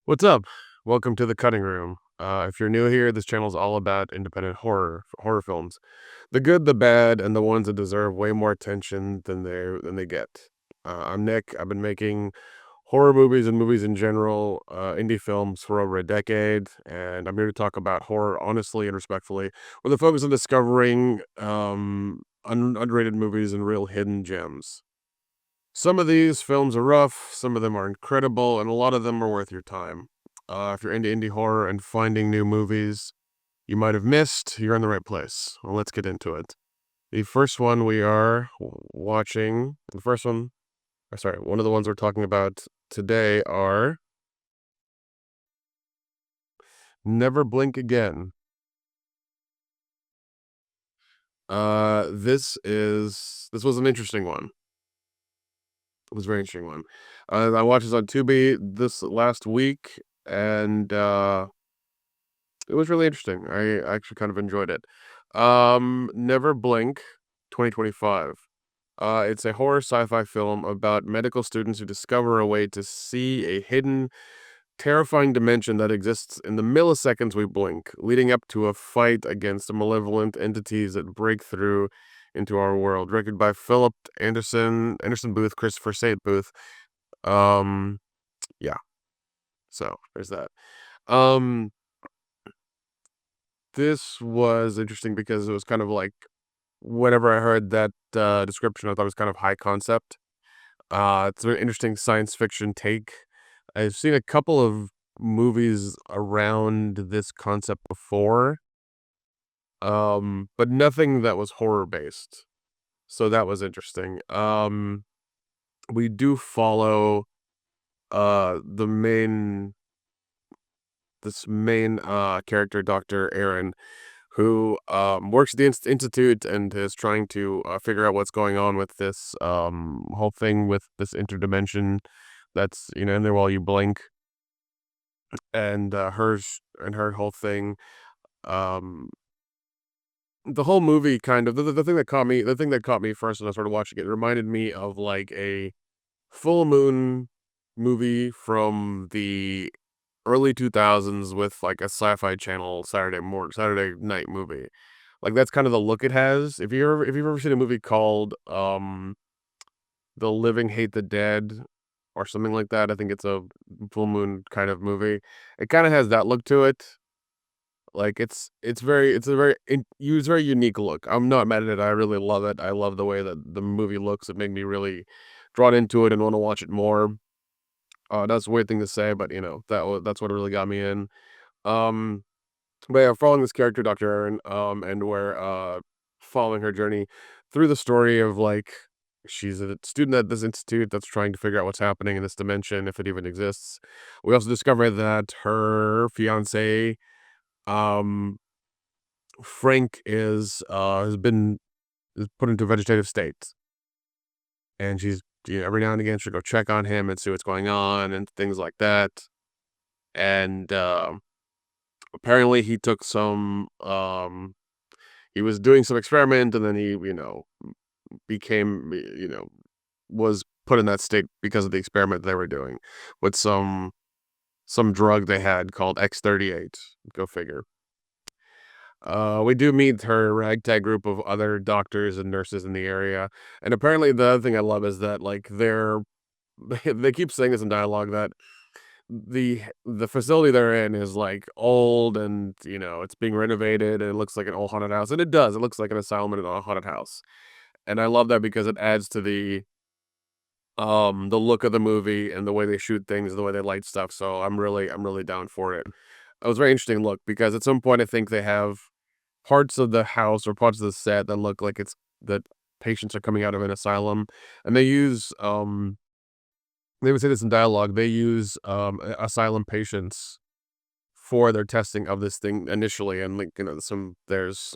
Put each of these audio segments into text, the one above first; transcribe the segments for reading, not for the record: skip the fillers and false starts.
What's up? Welcome to the cutting room. If you're new here, this channel is all about independent horror films, the good, the bad, and the ones that deserve way more attention than they get. I'm Nick. I've been making horror movies and movies in general, indie films for over a decade, and I'm here to talk about horror honestly and respectfully, with a focus on discovering underrated movies and real hidden gems. Some of these films are rough, some of them are incredible, and a lot of them are worth your time. If you're into indie horror and finding new movies you might have missed, you're in the right place. Well, let's get into it. The first one we are watching, the first one, sorry, one of the ones we're talking about today are Never Blink Again. This was an interesting one. It was a very interesting one. I watched this on Tubi this last week, and it was really interesting. I actually kind of enjoyed it. Never Blink, 2025. It's a horror sci-fi film about medical students who discover a way to see a hidden, terrifying dimension that exists in the milliseconds we blink, leading up to a fight against the malevolent entities that break through into our world. Directed by Philip Anderson Booth, Christopher Saint Booth. Um, yeah. So there's that. Um, this was interesting because it was kind of like whenever I heard that description, I thought it was kind of high concept. It's an interesting science fiction take. I've seen a couple of movies around this concept before, but nothing that was horror based. So that was interesting. We do follow the main character, Dr. Aaron, who works at the institute and is trying to figure out what's going on with this whole thing with this interdimension that's in there while you blink, and her whole thing. Um, the whole movie kind of the thing that caught me first when I started watching it reminded me of like a full moon movie from the early 2000s with like a sci-fi channel Saturday night movie. Like that's kind of the look it has. If you've ever seen a movie called The Living Hate the Dead or something like that, I think it's a full moon kind of movie. It kind of has that look to it. Like it's a it's very unique look. I'm not mad at it. I really love it. I love the way that the movie looks. It made me really drawn into it and want to watch it more. That's a weird thing to say, but that's what really got me in. Um But yeah, following this character, Dr. Erin, and we're following her journey through the story of like she's a student at this institute that's trying to figure out what's happening in this dimension, if it even exists. We also discover that her fiance, um, Frank, is put into a vegetative state, and she's every now and again she'll go check on him and see what's going on and things like that. And apparently, he was doing some experiment, and then he became, was put in that state because of the experiment they were doing with some drug they had called X-38. Go figure. We do meet her ragtag group of other doctors and nurses in the area, and apparently the other thing I love is that like they keep saying this in dialogue that the facility they're in is like old and it's being renovated and it looks like an old haunted house, and it does. It looks like an asylum in a haunted house, and I love that because it adds to the look of the movie and the way they shoot things, the way they light stuff. So I'm really down for it. It was a very interesting look because at some point I think they have parts of the house or parts of the set that look like it's that patients are coming out of an asylum, and they would say this in dialogue. They use asylum patients for their testing of this thing initially, and like there's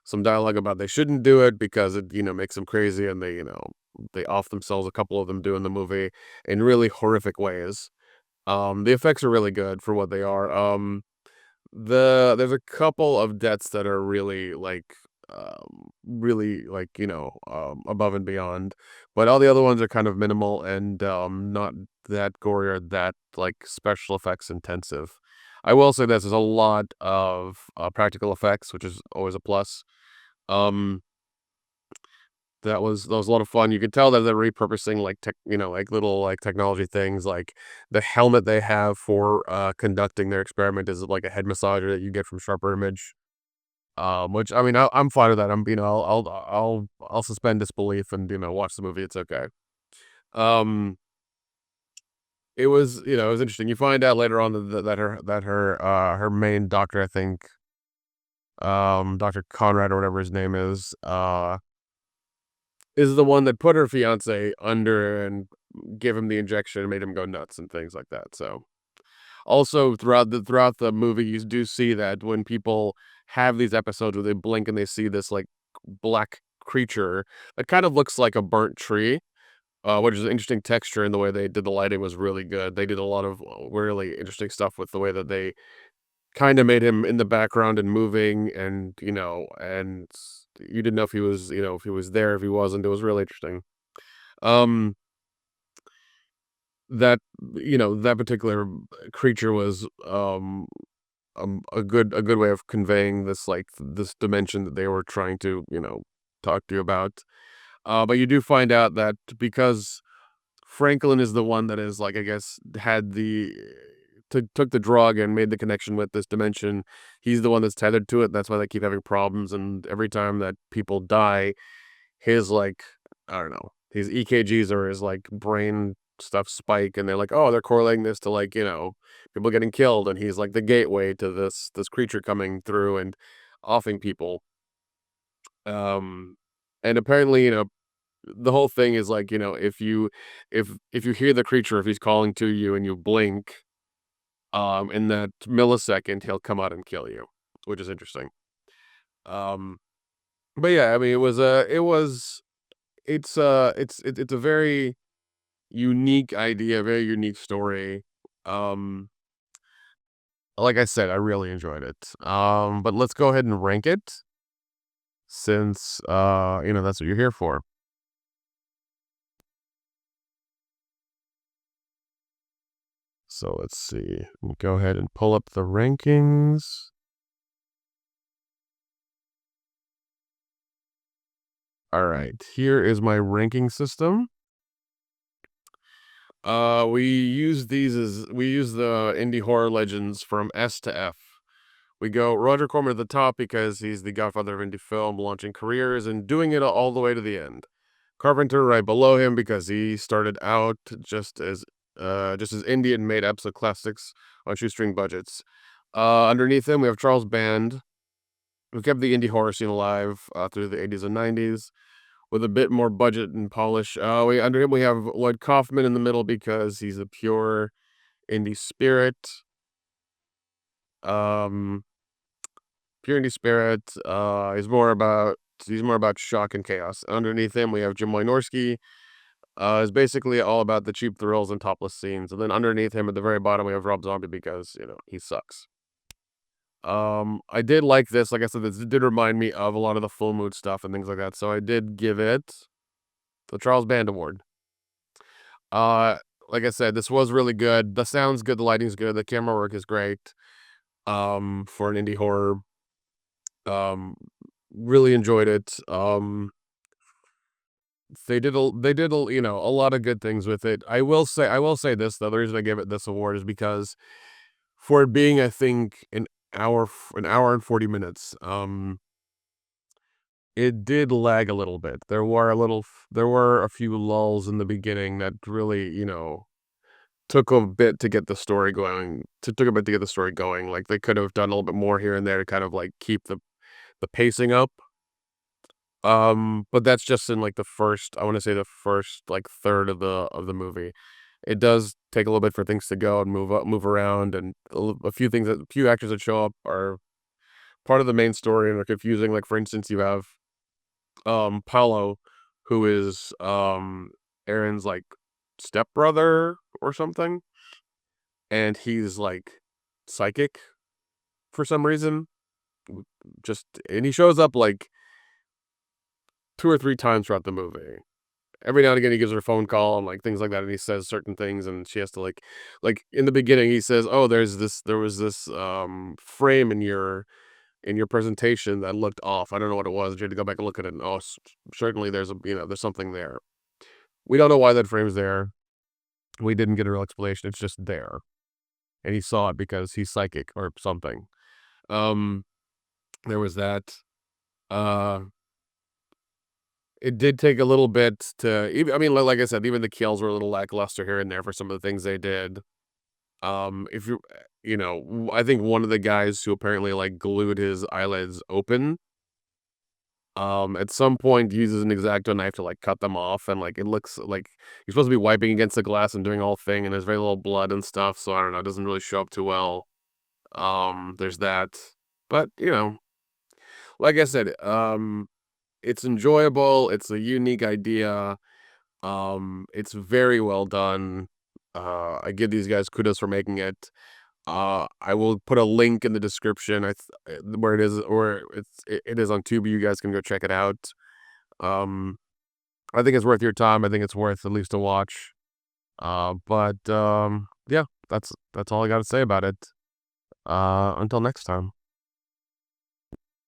some dialogue about they shouldn't do it because it makes them crazy, and they off themselves, a couple of them do in the movie, in really horrific ways. The effects are really good for what they are. There's a couple of deaths that are really like really like, above and beyond. But all the other ones are kind of minimal and not that gory or that like special effects intensive. I will say this: there's a lot of practical effects, which is always a plus. Um, that was a lot of fun. You could tell that they're repurposing like like little like technology things, like the helmet they have for conducting their experiment is like a head massager that you get from Sharper Image. Which I mean, I'm fine with that. I'll suspend disbelief and watch the movie. It's okay. Um, it was interesting. You find out later on that her main doctor, I think, Doctor Conrad or whatever his name is the one that put her fiance under and gave him the injection and made him go nuts and things like that. So also throughout the movie, you do see that when people have these episodes where they blink and they see this like black creature that kind of looks like a burnt tree, which is an interesting texture, and the way they did the lighting was really good. They did a lot of really interesting stuff with the way that they kind of made him in the background and moving, and you didn't know if he was if he was there, if he wasn't. It was really interesting. Um, that that particular creature was a good way of conveying this like this dimension that they were trying to talk to you about. But you do find out that because Franklin is the one that is like, I guess, had took the drug and made the connection with this dimension. He's the one that's tethered to it. That's why they keep having problems. And every time that people die, his like, I don't know, his EKGs or his like brain stuff spike, and they're like, oh, they're correlating this to like people getting killed, and he's like the gateway to this creature coming through and offing people. Um, and apparently, the whole thing is like, if you hear the creature, if he's calling to you and you blink, in that millisecond, he'll come out and kill you, which is interesting. Um, but yeah, I mean, it's a very unique idea, very unique story. Um, like I said, I really enjoyed it. But let's go ahead and rank it since that's what you're here for. So let's see. Go ahead and pull up the rankings. All right, here is my ranking system. We use the indie horror legends from S to F. We go Roger Corman at the top because he's the godfather of indie film, launching careers and doing it all the way to the end. Carpenter right below him because he started out just as indie and made absolute classics on shoestring budgets. Underneath him we have Charles Band, who kept the indie horror scene alive through the 80s and 90s with a bit more budget and polish. Under him we have Lloyd Kaufman in the middle because he's a pure indie spirit. Um, Pure indie spirit. He's more about shock and chaos. Underneath him we have Jim Wynorski. Is basically all about the cheap thrills and topless scenes. And then underneath him at the very bottom we have Rob Zombie because he sucks. I did like this. Like I said, this did remind me of a lot of the Full Mood stuff and things like that. So I did give it the Charles Band Award. Uh, like I said, this was really good. The sound's good, the lighting's good, the camera work is great. For an indie horror, um, really enjoyed it. They did a lot of good things with it. I will say this though. The reason I gave it this award is because for it being, I think, an hour and 40 minutes, it did lag a little bit. There were a few lulls in the beginning that really, took a bit to get the story going. Took a bit to get the story going. Like they could have done a little bit more here and there to kind of like keep the pacing up. But that's just in like I want to say the first like third of the movie. It does take a little bit for things to go and move around, and a few actors that show up are part of the main story and are confusing. Like for instance, you have Paulo, who is Aaron's like stepbrother or something, and he's like psychic for some reason. And he shows up like 2 or 3 times throughout the movie. Every now and again, he gives her a phone call and, like, things like that, and he says certain things, and she has to, like, in the beginning, he says, "Oh, there was this, frame in your presentation that looked off. I don't know what it was." You had to go back and look at it, and, "Oh, certainly there's something there." We don't know why that frame's there. We didn't get a real explanation, it's just there, and he saw it because he's psychic or something. Um, there was that. Uh, it did take a little bit to even I mean, like I said, even the kills were a little lackluster here and there for some of the things they did. If you know, I think one of the guys who apparently, like, glued his eyelids open, at some point uses an X-Acto knife to, like, cut them off, and, like, it looks like you're supposed to be wiping against the glass and doing all thing, and there's very little blood and stuff, so I don't know, it doesn't really show up too well. There's that. But, like I said, it's enjoyable, it's a unique idea, it's very well done. I give these guys kudos for making it. I will put a link in the description, where it is, or it is on Tubi, you guys can go check it out. Um, I think it's worth your time, I think it's worth at least a watch. Yeah, that's all I gotta say about it. Until next time.